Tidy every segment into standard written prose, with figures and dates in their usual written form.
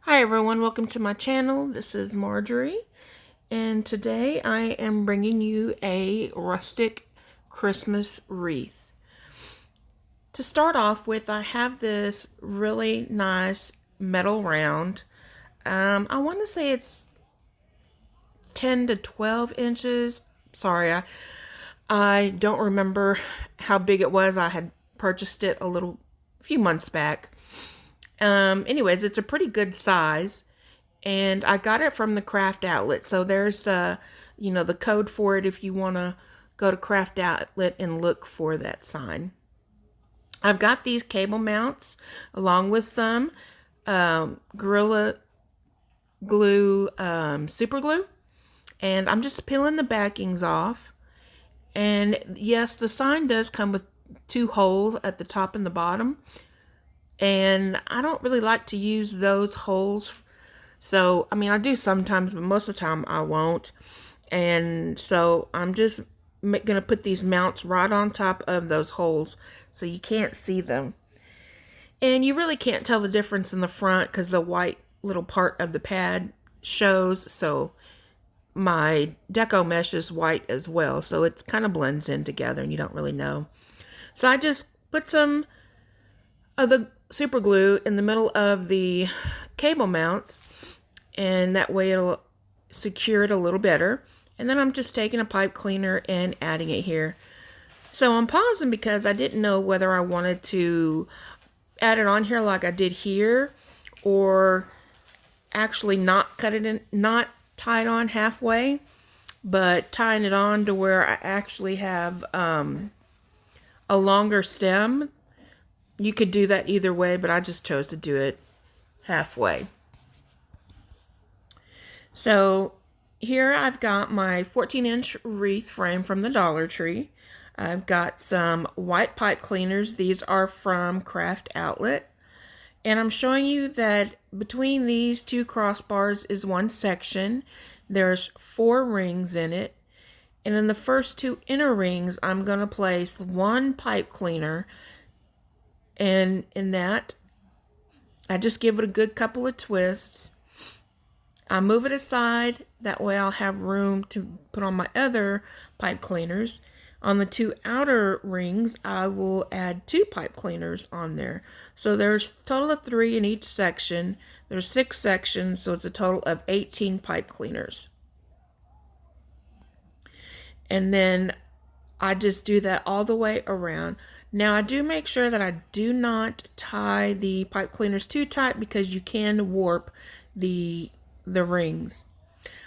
Hi everyone, welcome to my channel. This is Marjorie, and today I am bringing you a rustic Christmas wreath. To start off with, I have this really nice metal round. I want to say it's 10 to 12 inches. Sorry, I don't remember how big it was. I had purchased it a few months back. Anyways, it's a pretty good size, and I got it from the craft outlet. So there's the code for it if you want to go to craft outlet and look for that sign. I've got these cable mounts along with some Gorilla Glue super glue, and I'm just peeling the backings off. And yes, the sign does come with two holes at the top and the bottom. And I don't really like to use those holes. So, I mean, I do sometimes, but most of the time I won't. And so I'm just going to put these mounts right on top of those holes so you can't see them. And you really can't tell the difference in the front because the white little part of the pad shows. So my Deco Mesh is white as well. So it kind of blends in together and you don't really know. So I just put some of the super glue in the middle of the cable mounts, and that way it'll secure it a little better. And then I'm just taking a pipe cleaner and adding it here. So I'm pausing because I didn't know whether I wanted to add it on here like I did here, or actually not cut it in, not tie it on halfway, but tying it on to where I actually have a longer stem. You could do that either way, but I just chose to do it halfway. So here I've got my 14-inch wreath frame from the Dollar Tree. I've got some white pipe cleaners. These are from Craft Outlet. And I'm showing you that between these two crossbars is one section. There's 4 rings in it. And in the first 2 inner rings, I'm going to place one pipe cleaner. And in that, I just give it a good couple of twists. I move it aside. That way I'll have room to put on my other pipe cleaners. On the 2 outer rings, I will add 2 pipe cleaners on there. So there's a total of 3 in each section. There's 6 sections, so it's a total of 18 pipe cleaners. And then I just do that all the way around. Now I do make sure that I do not tie the pipe cleaners too tight because you can warp the rings.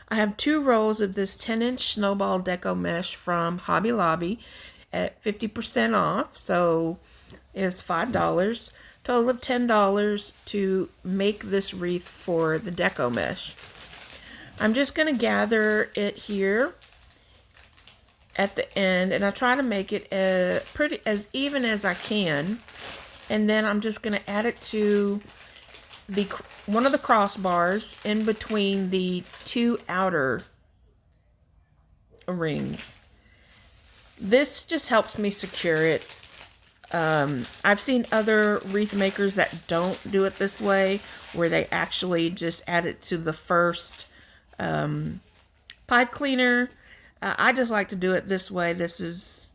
I have 2 rolls of this 10-inch snowball Deco Mesh from Hobby Lobby at 50% off, so it's $5. Total of $10 to make this wreath for the Deco Mesh. I'm just going to gather it here at the end, and I try to make it as even as I can, and then I'm just going to add it to one of the crossbars in between the 2 outer rings. This just helps me secure it. I've seen other wreath makers that don't do it this way, where they actually just add it to the first pipe cleaner. I just like to do it this way. This is,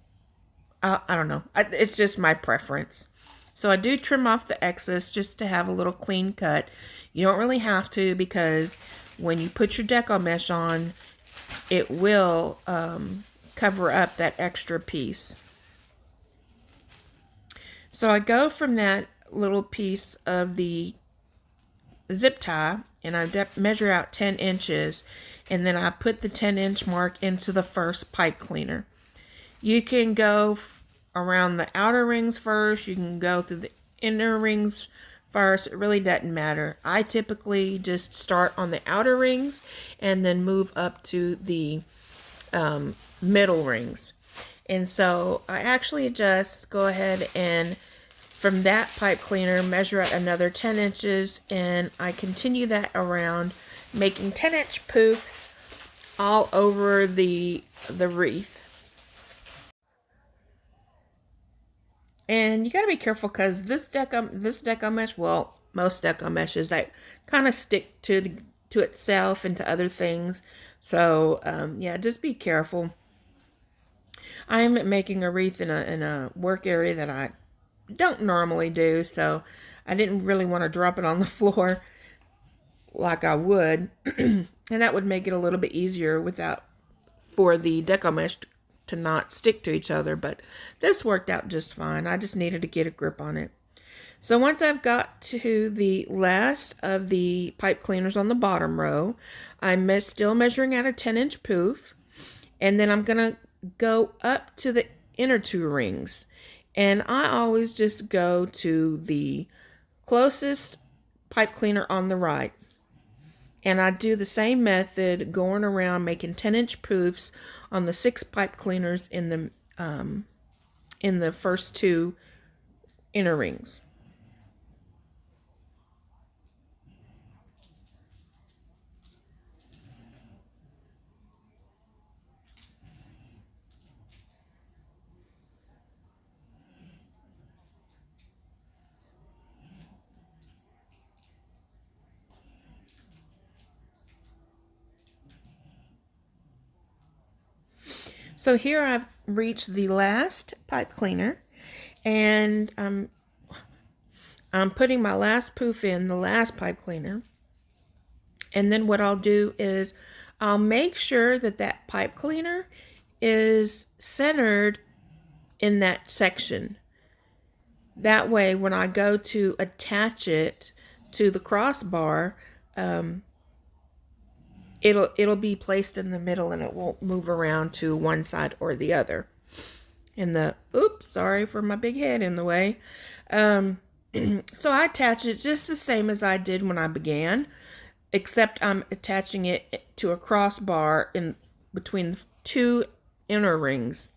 I don't know. It's just my preference. So I do trim off the excess just to have a little clean cut. You don't really have to, because when you put your Deco Mesh on, it will cover up that extra piece. So I go from that little piece of the zip tie, and I measure out 10 inches, and then I put the 10-inch mark into the first pipe cleaner. You can go around the outer rings first, you can go through the inner rings first, it really doesn't matter. I typically just start on the outer rings and then move up to the middle rings. And so I actually just go ahead and from that pipe cleaner measure out another 10 inches, and I continue that around, making 10-inch poofs all over the wreath. And you got to be careful because this Deco Mesh, well, most Deco Meshes that kind of stick to itself and to other things. So yeah, just be careful. I'm making a wreath in a work area that I don't normally do, so I didn't really want to drop it on the floor like I would, and that would make it a little bit easier for the Deco Mesh to not stick to each other, but this worked out just fine. I just needed to get a grip on it. So once I've got to the last of the pipe cleaners on the bottom row, I'm still measuring out a 10-inch poof, and then I'm going to go up to the inner 2 rings. And I always just go to the closest pipe cleaner on the right. And I do the same method going around making 10-inch poofs on the 6 pipe cleaners in the first 2 inner rings. So here I've reached the last pipe cleaner, and I'm putting my last poof in the last pipe cleaner. And then what I'll do is I'll make sure that that pipe cleaner is centered in that section. That way when I go to attach it to the crossbar, it'll be placed in the middle and it won't move around to one side or the other. Oops, sorry for my big head in the way. So I attach it just the same as I did when I began, except I'm attaching it to a crossbar in between 2 inner rings.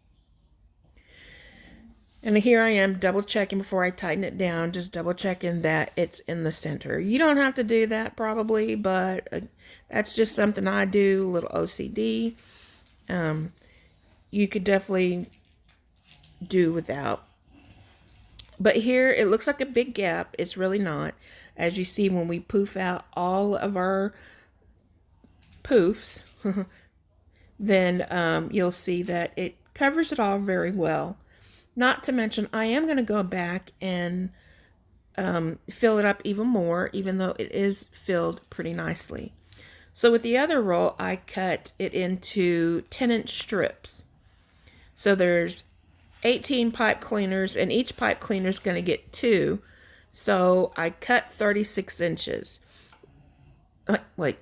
And here I am double checking before I tighten it down, just double checking that it's in the center. You don't have to do that probably, but that's just something I do, a little OCD. You could definitely do without. But here it looks like a big gap. It's really not. As you see, when we poof out all of our poofs, then you'll see that it covers it all very well. Not to mention, I am going to go back and fill it up even more, even though it is filled pretty nicely. So with the other roll, I cut it into 10-inch strips. So there's 18 pipe cleaners, and each pipe cleaner is going to get 2. So I cut 36 inches. Wait.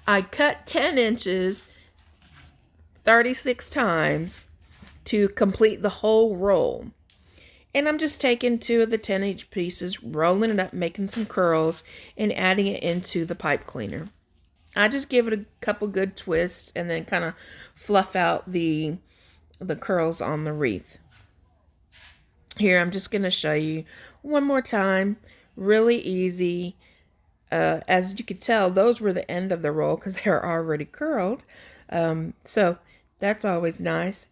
I cut 10 inches 36 times to complete the whole roll. And I'm just taking 2 of the 10-inch pieces, rolling it up, making some curls, and adding it into the pipe cleaner. I just give it a couple good twists and then kind of fluff out the curls on the wreath. Here, I'm just going to show you one more time. Really easy. As you can tell, those were the end of the roll because they're already curled. So that's always nice.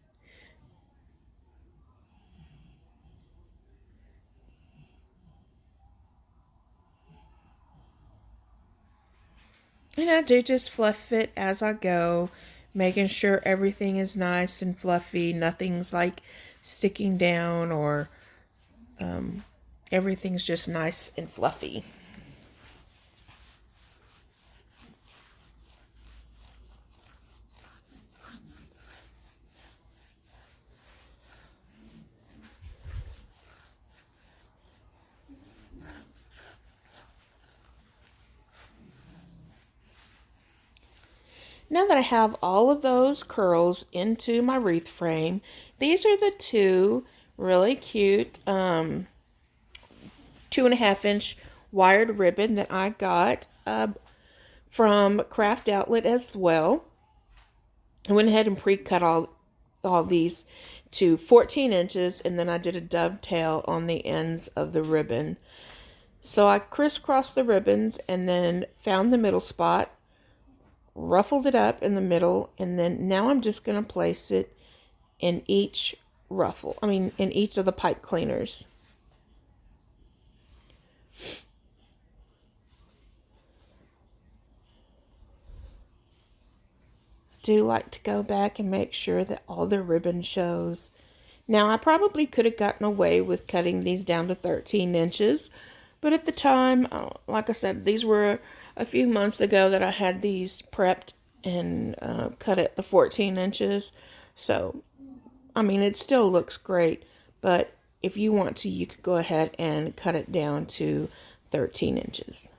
And I do just fluff it as I go, making sure everything is nice and fluffy. Nothing's like sticking down, or everything's just nice and fluffy. Now that I have all of those curls into my wreath frame, these are the 2 really cute 2.5-inch wired ribbon that I got from Craft Outlet as well. I went ahead and pre-cut all these to 14 inches, and then I did a dovetail on the ends of the ribbon. So I crisscrossed the ribbons and then found the middle spot, ruffled it up in the middle, and then now I'm just going to place it in each in each of the pipe cleaners. do like to go back and make sure that all the ribbon shows. Now, I probably could have gotten away with cutting these down to 13 inches, but at the time, like I said, these were a few months ago that I had these prepped and cut at the 14 inches. So, I mean, it still looks great, but if you want to, you could go ahead and cut it down to 13 inches.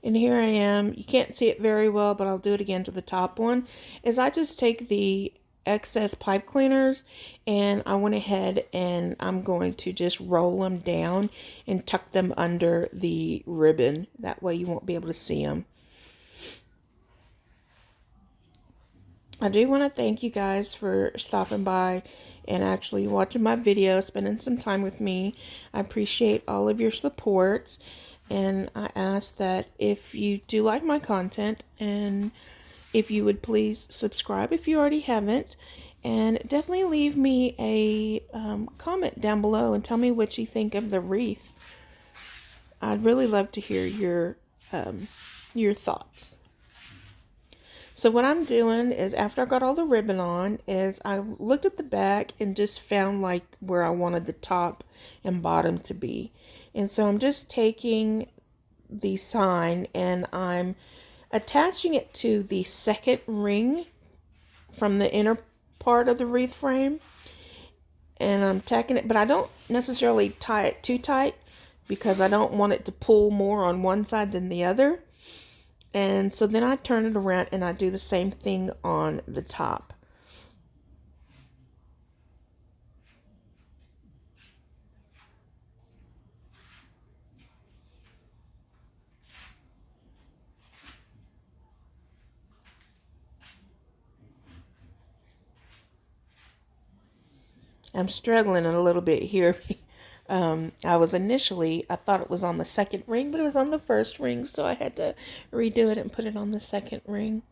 And here I am. You can't see it very well, but I'll do it again to the top one. Is I just take the excess pipe cleaners and I went ahead and I'm going to just roll them down and tuck them under the ribbon. That way you won't be able to see them. I do want to thank you guys for stopping by and actually watching my video, spending some time with me. I appreciate all of your support. And I ask that if you do like my content, and if you would please subscribe if you already haven't, and definitely leave me a comment down below and tell me what you think of the wreath. I'd really love to hear your thoughts. So what I'm doing is, after I got all the ribbon on, is I looked at the back and just found like where I wanted the top and bottom to be. And so I'm just taking the sign and I'm attaching it to the second ring from the inner part of the wreath frame. And I'm tacking it, but I don't necessarily tie it too tight because I don't want it to pull more on one side than the other. And so then I turn it around and I do the same thing on the top. I'm struggling a little bit here. I thought it was on the second ring, but it was on the first ring, so I had to redo it and put it on the second ring.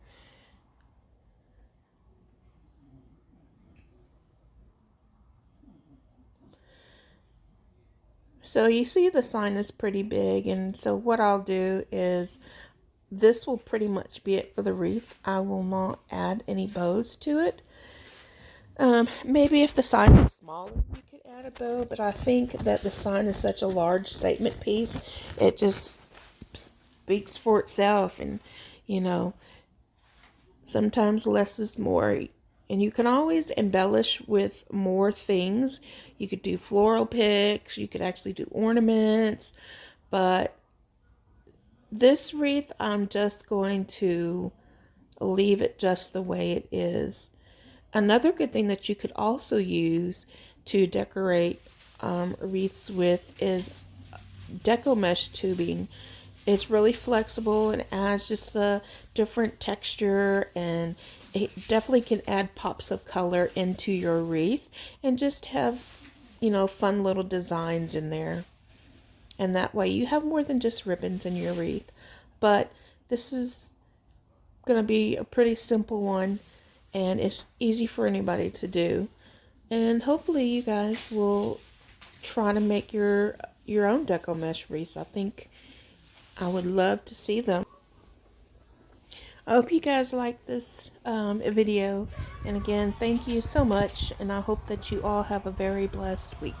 So you see the sign is pretty big, and so what I'll do is, this will pretty much be it for the wreath. I will not add any bows to it. Maybe if the sign was smaller, you could add a bow, but I think that the sign is such a large statement piece, it just speaks for itself. And, you know, sometimes less is more. And you can always embellish with more things. You could do floral picks, you could actually do ornaments, but this wreath, I'm just going to leave it just the way it is. Another good thing that you could also use to decorate wreaths with is Deco Mesh tubing. It's really flexible and adds just the different texture, and it definitely can add pops of color into your wreath and just have, you know, fun little designs in there. And that way you have more than just ribbons in your wreath. But this is going to be a pretty simple one, and it's easy for anybody to do. And hopefully you guys will try to make your own Deco Mesh wreaths. I think I would love to see them. I hope you guys like this video. And again, thank you so much. And I hope that you all have a very blessed week.